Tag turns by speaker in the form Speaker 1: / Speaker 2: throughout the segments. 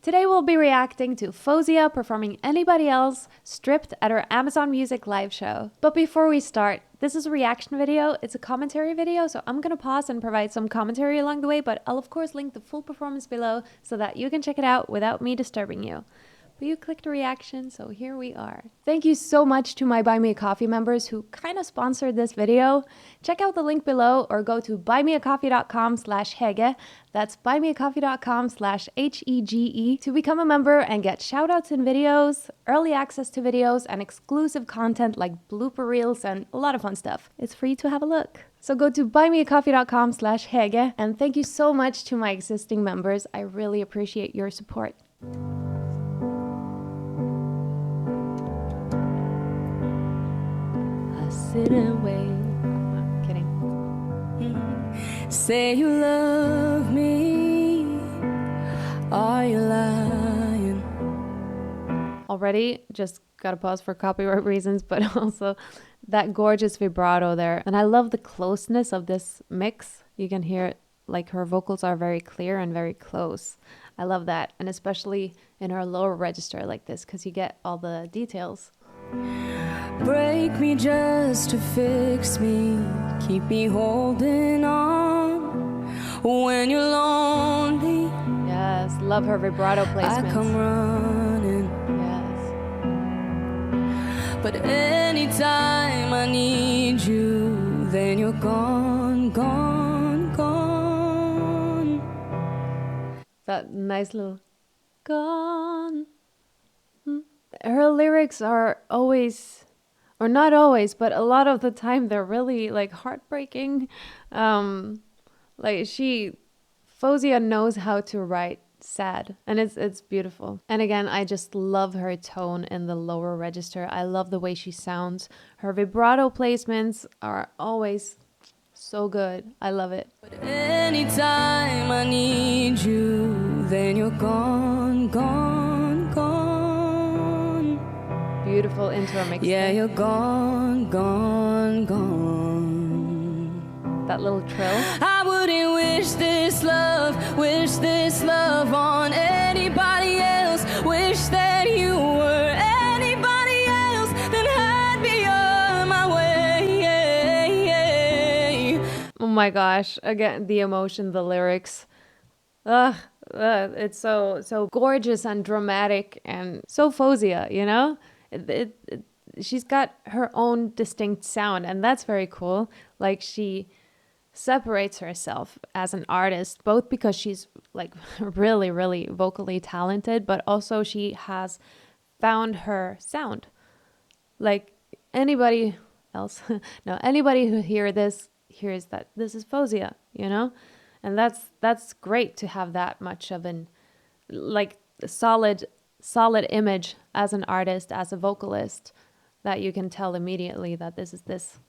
Speaker 1: Today we'll be reacting to Faouzia performing Anybody Else stripped at her Amazon Music live show. But before we start, this is a reaction video, it's a commentary video, so I'm gonna pause and provide some commentary along the way, but I'll of course link the full performance below so that you can check it out without me disturbing you. But you clicked a reaction, so here we are. Thank you so much to my BuyMeACoffee members who kind of sponsored this video. Check out the link below or go to buymeacoffee.com/hege. That's buymeacoffee.com/HEGE to become a member and get shoutouts in videos, early access to videos, and exclusive content like blooper reels and a lot of fun stuff. It's free to have a look. So go to buymeacoffee.com/hege, and thank you so much to my existing members. I really appreciate your support. Sit and wait. I'm kidding.
Speaker 2: Say you love me. Are you lying?
Speaker 1: Already, just gotta pause for copyright reasons, but also that gorgeous vibrato there. And I love the closeness of this mix. You can hear it, like her vocals are very clear and very close. I love that. And especially in her lower register like this, because you get all the details.
Speaker 2: Break me just to fix me, keep me holding on when you're lonely.
Speaker 1: Yes, love her vibrato placements.
Speaker 2: I come running.
Speaker 1: Yes.
Speaker 2: But anytime I need you, then you're gone, gone, gone.
Speaker 1: That nice little gone. Her lyrics are always, or not always, but a lot of the time they're really like heartbreaking. Faouzia knows how to write sad, and it's beautiful. And again, I just love her tone in the lower register. I love the way she sounds. Her vibrato placements are always so good. I love it.
Speaker 2: But anytime I need you, then you're gone, gone, gone.
Speaker 1: Beautiful intro mix.
Speaker 2: Yeah, you're gone, gone, gone.
Speaker 1: That little trill.
Speaker 2: I wouldn't wish this love on anybody else. Wish that you were anybody else, then I'd be on my way.
Speaker 1: Oh my gosh, again, the emotion, the lyrics. It's so gorgeous and dramatic and so Faouzia, you know? She's got her own distinct sound, and that's very cool. Like, she separates herself as an artist, both because she's like really, really vocally talented, but also she has found her sound. Like anybody else, no, anybody who hears that this is Faouzia, you know? And that's great to have that much of an like solid image as an artist, as a vocalist, that you can tell immediately that this is this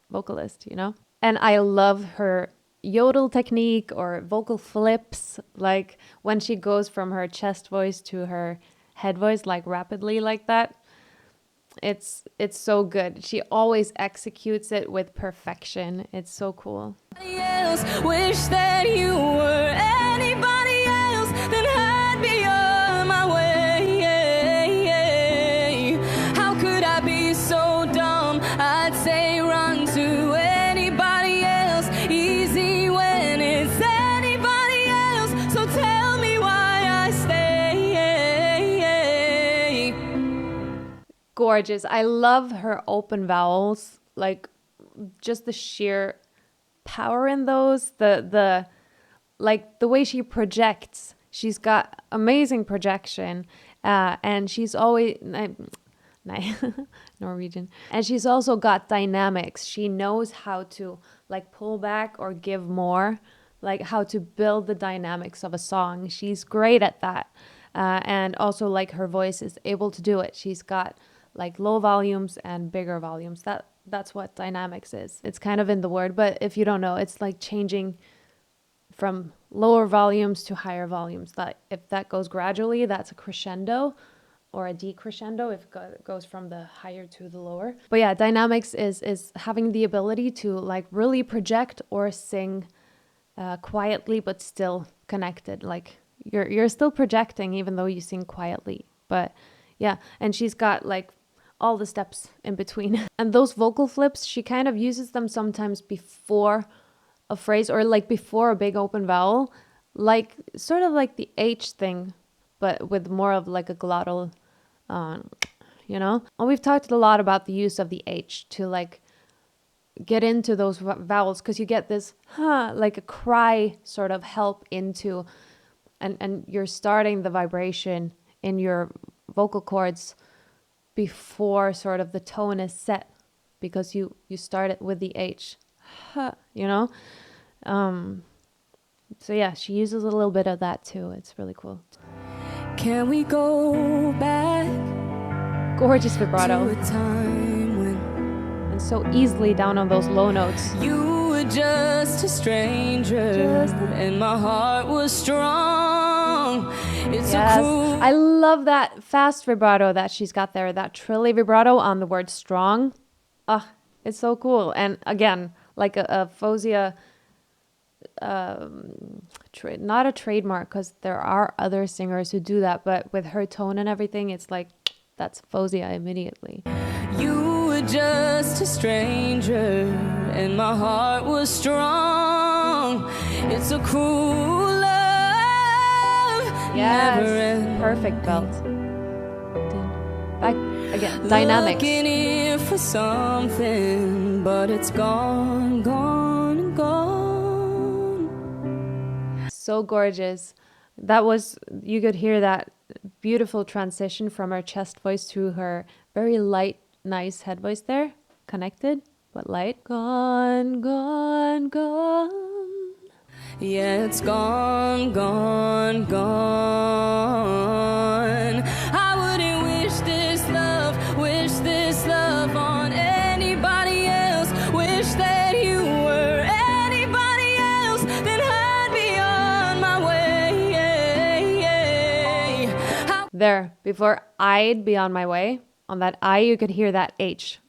Speaker 1: vocalist, you know? And I love her yodel technique or vocal flips, like when she goes from her chest voice to her head voice, like rapidly like that. It's so good. She always executes it with perfection. It's so cool.
Speaker 2: Wish that you were anybody else, then I'd be on my way. How could I be so dumb? I'd say run to anybody else. Easy when it's anybody else. So tell me why I stay.
Speaker 1: Gorgeous. I love her open vowels, like just the sheer power in those, the way she projects. She's got amazing projection, and she's always Norwegian, and she's also got dynamics. She knows how to like pull back or give more, like how to build the dynamics of a song. She's great at that, and also like her voice is able to do it. She's got like low volumes and bigger volumes. That's what dynamics is. It's kind of in the word, but if you don't know, it's like changing from lower volumes to higher volumes. That if that goes gradually, that's a crescendo, or a decrescendo if it goes from the higher to the lower. But yeah, dynamics is having the ability to like really project or sing quietly but still connected, like you're still projecting even though you sing quietly. But yeah, and she's got like all the steps in between. And those vocal flips, she kind of uses them sometimes before a phrase or like before a big open vowel, like sort of like the H thing, but with more of like a glottal, you know? And we've talked a lot about the use of the H to like get into those vowels, because you get this like a cry sort of help into, and you're starting the vibration in your vocal cords before sort of the tone is set, because you start it with the H, you know? So yeah, she uses a little bit of that too. It's really cool.
Speaker 2: Can we go back?
Speaker 1: Gorgeous vibrato.
Speaker 2: To a time when
Speaker 1: and so easily down on those low notes.
Speaker 2: You were just a stranger, and my heart was strong. It's
Speaker 1: yes.
Speaker 2: a cruel...
Speaker 1: I love that fast vibrato that she's got there, that trilly vibrato on the word strong. It's so cool. And again, like a Faouzia, not a trademark, because there are other singers who do that, but with her tone and everything, it's like, that's Faouzia immediately.
Speaker 2: You were just a stranger, and my heart was strong. It's a cruel love.
Speaker 1: Yes, perfect belt. Back again, dynamics.
Speaker 2: Looking here for something, but it's gone, gone, gone.
Speaker 1: So gorgeous. That was, you could hear that beautiful transition from her chest voice to her very light, nice head voice there. Connected, but light. Gone, gone, gone.
Speaker 2: Yeah, it's gone, gone, gone. I wouldn't wish this love on anybody else. Wish that you were anybody else, then I'd be on my way.
Speaker 1: There, before I'd be on my way, on that I, you could hear that H.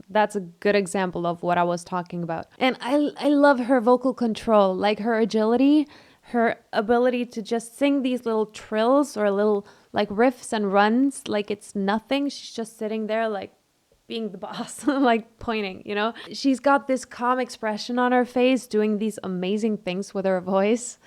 Speaker 1: That's a good example of what I was talking about. And I love her vocal control, like her agility, her ability to just sing these little trills or little like riffs and runs like it's nothing. She's just sitting there like being the boss, like pointing, you know? She's got this calm expression on her face, doing these amazing things with her voice.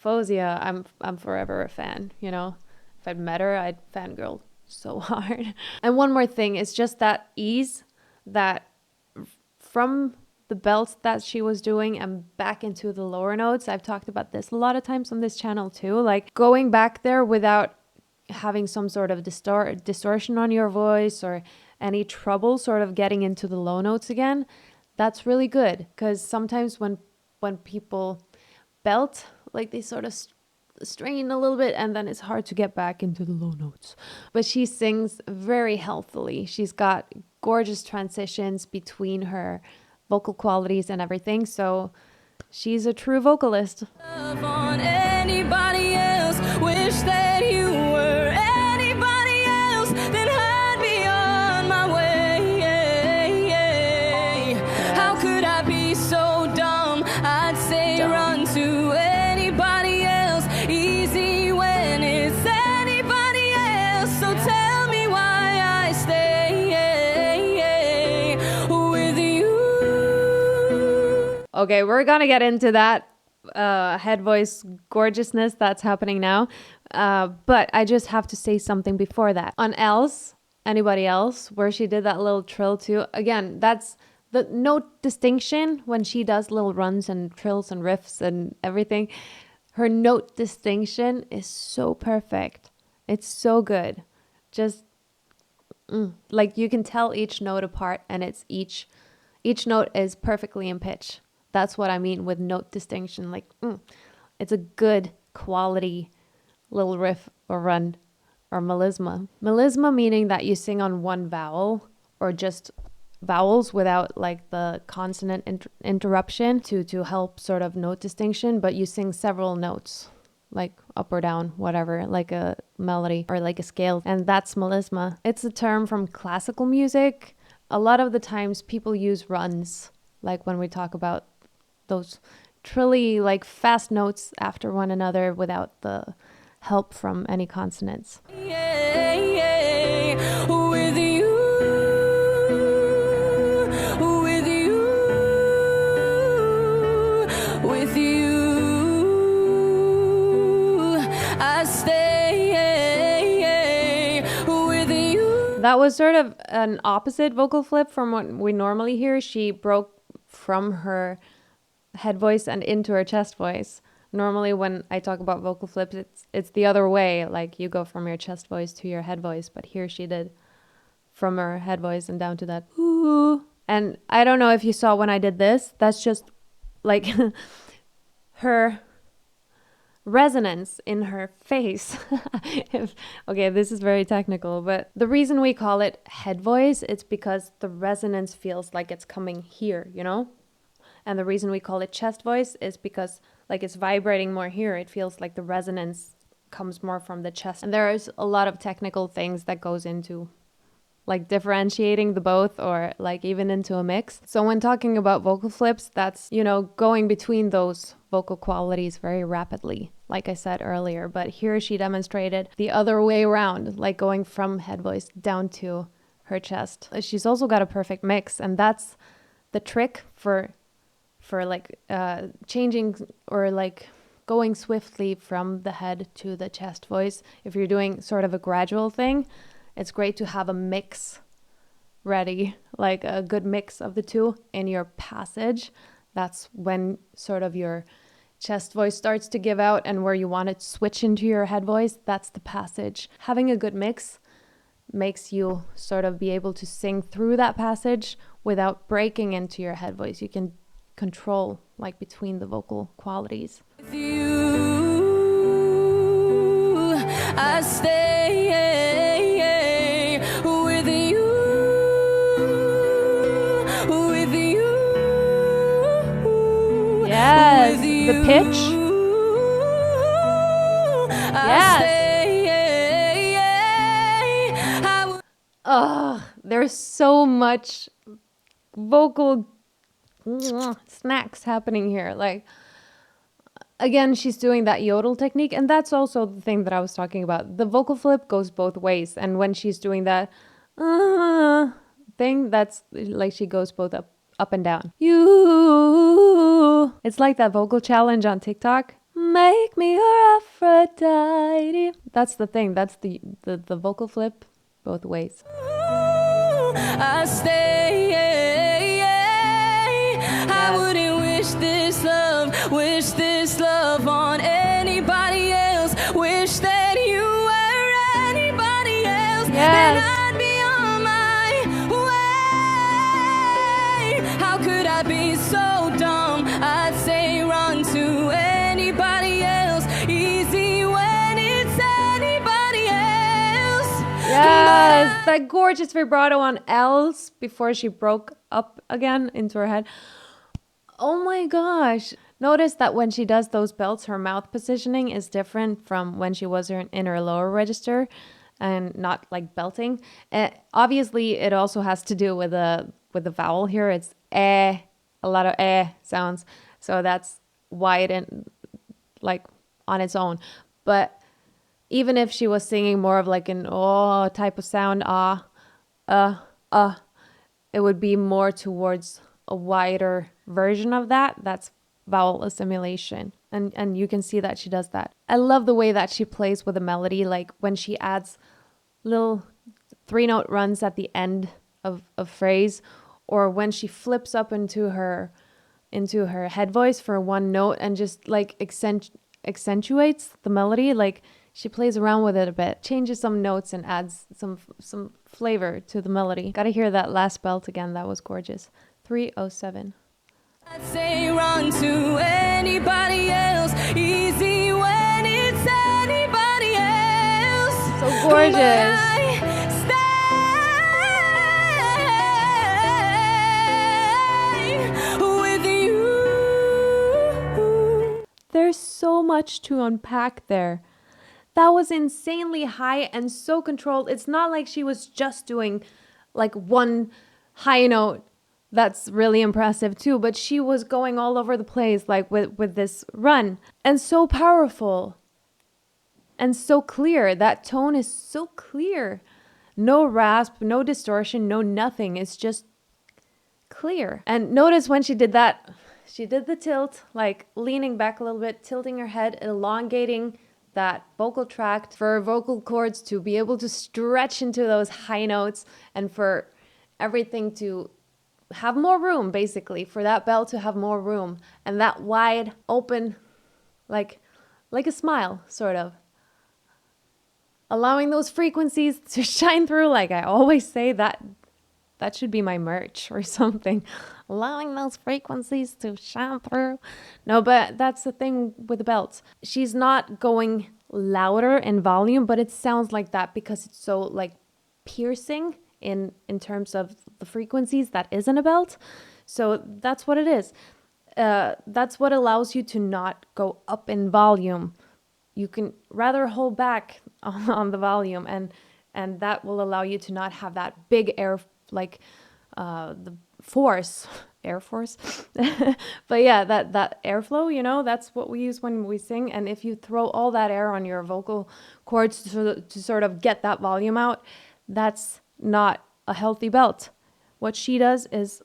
Speaker 1: Faouzia, I'm forever a fan, you know? If I'd met her, I'd fangirl so hard. And one more thing, it's just that ease that from the belts that she was doing and back into the lower notes. I've talked about this a lot of times on this channel too, like going back there without having some sort of distortion on your voice or any trouble sort of getting into the low notes again. That's really good, because sometimes when people belt, like they sort of strain a little bit and then it's hard to get back into the low notes. But she sings very healthily. She's got gorgeous transitions between her vocal qualities and everything. So she's a true vocalist.
Speaker 2: Love on anybody else. Wish that you were anybody else, then I'd be on my way. How could I be so dumb? I'd say run to anybody else. Easy when it's anybody else. So tell me why I stay with you.
Speaker 1: Okay, we're gonna get into that head voice gorgeousness that's happening now. But I just have to say something before that. On Else, Anybody Else, where she did that little trill too. Again, that's the note distinction when she does little runs and trills and riffs and everything. Her note distinction is so perfect. It's so good. Just like you can tell each note apart, and it's each note is perfectly in pitch. That's what I mean with note distinction. Like it's a good quality little riff or run or melisma. Melisma meaning that you sing on one vowel or just vowels without like the consonant interruption to help sort of note distinction, but you sing several notes like up or down, whatever, like a melody or like a scale, and that's melisma. It's a term from classical music. A lot of the times people use runs, like when we talk about those, trilly like fast notes after one another without the help from any consonants.
Speaker 2: Yeah, yeah, with you, with you, with you, I stay with you.
Speaker 1: That was sort of an opposite vocal flip from what we normally hear. She broke from her head voice and into her chest voice. Normally when I talk about vocal flips, it's the other way. Like you go from your chest voice to your head voice, but here she did from her head voice and down to that ooh. And I don't know if you saw when I did this, that's just like her resonance in her face. Okay, this is very technical, but the reason we call it head voice, it's because the resonance feels like it's coming here, you know? And the reason we call it chest voice is because like it's vibrating more here. It feels like the resonance comes more from the chest. And there's a lot of technical things that goes into like differentiating the both, or like even into a mix. So when talking about vocal flips, that's, you know, going between those vocal qualities very rapidly, like I said earlier. But here she demonstrated the other way around, like going from head voice down to her chest. She's also got a perfect mix, and that's the trick for like changing or like going swiftly from the head to the chest voice. If you're doing sort of a gradual thing, it's great to have a mix ready, like a good mix of the two in your passage. That's when sort of your chest voice starts to give out, and where you want to switch into your head voice, that's the passage. Having a good mix makes you sort of be able to sing through that passage without breaking into your head voice. You can control like between the vocal qualities.
Speaker 2: With you, I stay with you, with you.
Speaker 1: Yes,
Speaker 2: with you,
Speaker 1: the pitch. Yes. Oh, there's so much vocal snacks happening here. Like, again, she's doing that yodel technique, and that's also the thing that I was talking about. The vocal flip goes both ways, and when she's doing that thing, that's like she goes both up and down. You, it's like that vocal challenge on TikTok. Make me your Aphrodite. That's the thing. That's the vocal flip both ways.
Speaker 2: I stay. I wouldn't wish this love on anybody else. Wish that you were anybody else.
Speaker 1: Yes.
Speaker 2: Then I'd be on my way. How could I be so dumb? I'd say run to anybody else. Easy when it's anybody else.
Speaker 1: Yes, that gorgeous vibrato on L's before she broke up again into her head. Oh my gosh. Notice that when she does those belts, her mouth positioning is different from when she was in her lower register and not like belting. Obviously, it also has to do with the vowel here. It's a lot of sounds. So that's why it didn't like on its own. But even if she was singing more of like an type of sound, it would be more towards a wider version of that. That's vowel assimilation. And you can see that she does that. I love the way that she plays with a melody, like when she adds little 3-note runs at the end of a phrase, or when she flips up into her head voice for one note and just like accentuates the melody. Like she plays around with it a bit, changes some notes and adds some flavor to the melody. Gotta hear that last belt again. That was gorgeous. 307.
Speaker 2: I'd say run to anybody else. Easy when it's anybody else.
Speaker 1: So gorgeous.
Speaker 2: With you.
Speaker 1: There's so much to unpack there. That was insanely high and so controlled. It's not like she was just doing like one high note That's really impressive too. But she was going all over the place, like with this run, and so powerful and so clear. That tone is so clear. No rasp, no distortion, no nothing. It's just clear. And notice when she did that, she did the tilt, like leaning back a little bit, tilting her head, elongating that vocal tract for vocal cords to be able to stretch into those high notes and for everything to have more room, basically, for that bell to have more room. And that wide open, like a smile, sort of. Allowing those frequencies to shine through, like I always say, that should be my merch or something. Allowing those frequencies to shine through. No, but that's the thing with the belts. She's not going louder in volume, but it sounds like that because it's so like piercing in terms of the frequencies that isn't a belt. So that's what it is. That's what allows you to not go up in volume. You can rather hold back on the volume, and that will allow you to not have that big air, like the force, air force. But yeah, that airflow, you know, that's what we use when we sing. And if you throw all that air on your vocal cords to sort of get that volume out, that's not a healthy belt. What she does is,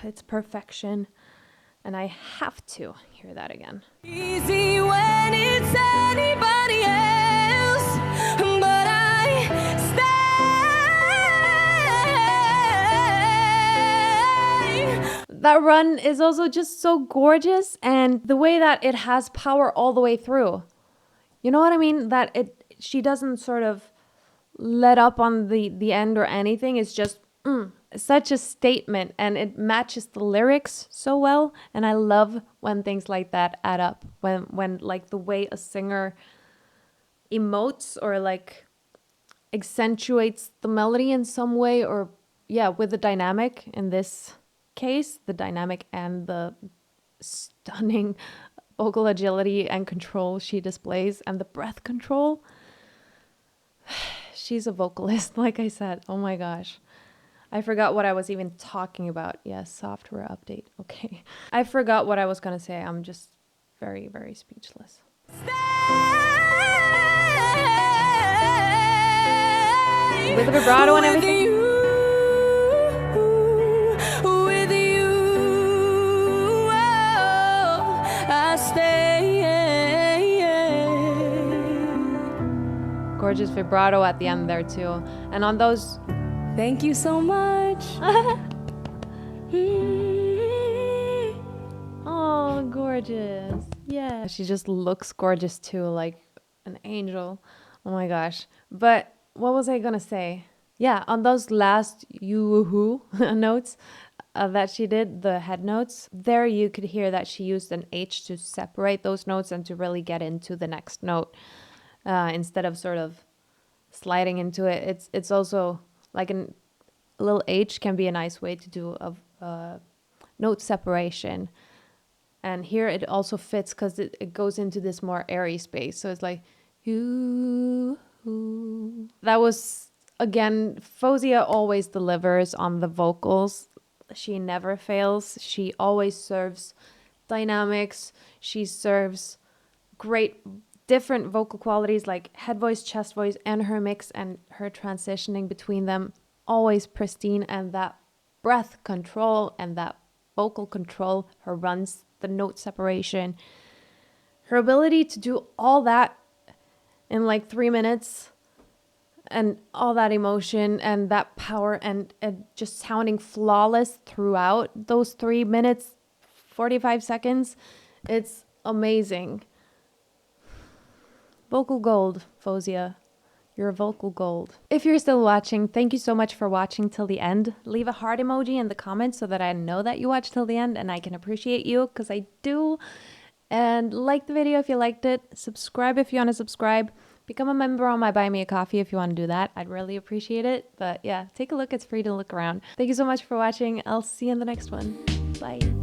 Speaker 1: it's perfection. And I have to hear that again.
Speaker 2: Easy when it's anybody else, but I stay.
Speaker 1: That run is also just so gorgeous, and the way that it has power all the way through. You know what I mean? That she doesn't sort of let up on the end or anything. It's just such a statement, and it matches the lyrics so well. And I love when things like that add up, when like the way a singer emotes or like accentuates the melody in some way, or yeah, with the dynamic. In this case, the dynamic and the stunning vocal agility and control she displays, and the breath control. She's a vocalist, like I said. Oh my gosh. I forgot what I was even talking about. Yes, software update. Okay. I forgot what I was going to say. I'm just very, very speechless. With the vibrato and everything.
Speaker 2: With you, I stay.
Speaker 1: Gorgeous vibrato at the end there too. And on those...
Speaker 2: Thank you so much.
Speaker 1: Oh, gorgeous. Yeah. She just looks gorgeous too, like an angel. Oh my gosh. But what was I gonna say? Yeah, on those last yoo-hoo notes that she did, the head notes, there you could hear that she used an H to separate those notes and to really get into the next note. Instead of sort of sliding into it. It's also like a little H can be a nice way to do a note separation. And here it also fits because it goes into this more airy space. So it's like, ooh. That was, again, Faouzia always delivers on the vocals. She never fails. She always serves dynamics. She serves great different vocal qualities like head voice, chest voice, and her mix and her transitioning between them. Always pristine, and that breath control and that vocal control, her runs, the note separation, her ability to do all that in like 3 minutes, and all that emotion and that power and just sounding flawless throughout those 3 minutes, 45 seconds. It's amazing. Vocal gold, Faouzia. You're vocal gold. If you're still watching, thank you so much for watching till the end. Leave a heart emoji in the comments so that I know that you watched till the end and I can appreciate you, because I do. And like the video if you liked it. Subscribe if you want to subscribe. Become a member on my BuyMeACoffee if you want to do that. I'd really appreciate it. But yeah, take a look. It's free to look around. Thank you so much for watching. I'll see you in the next one. Bye.